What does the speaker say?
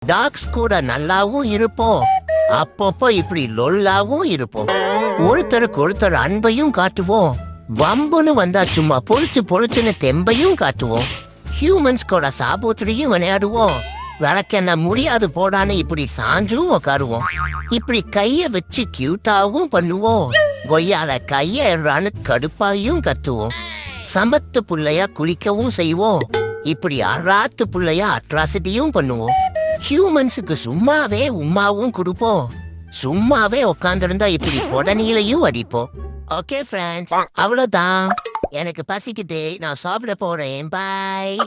Tax கூட நல்லாவும் இருப்போம், அப்பப்போ இப்படி லொல்லாவும் இருப்போம். ஒருத்தருக்கு ஒருத்தர் அன்பையும் காட்டுவோம், வம்புன்னு வந்தா சும்மா பொழிச்சுன்னு தெம்பையும் காட்டுவோம். ஹியூமன்ஸ் கூட சாபோத்திரியும் விளையாடுவோம், விளக்கென்ன முடியாது போடான்னு இப்படி சாஞ்சும் உக்காருவோம். இப்படி கைய வச்சு கியூட்டாவும் பண்ணுவோம், கொய்யால கைய எறான்னு கடுப்பாயும் கத்துவோம். சமத்து புள்ளையா குளிக்கவும் செய்வோம், இப்படி அராத்து புள்ளையா அட்ராசிட்டியும் பண்ணுவோம். ஹியூமன்ஸுக்கு சும்மாவே உம்மாவும் கொடுப்போம், சும்மாவே உட்காந்துருந்தா இப்படி உடனீலையும் அடிப்போம். ஓகே ஃப்ரெண்ட்ஸ், அவ்வளோதான். எனக்கு பசிக்குது, நான் சாப்பிட போறேன். பாய்.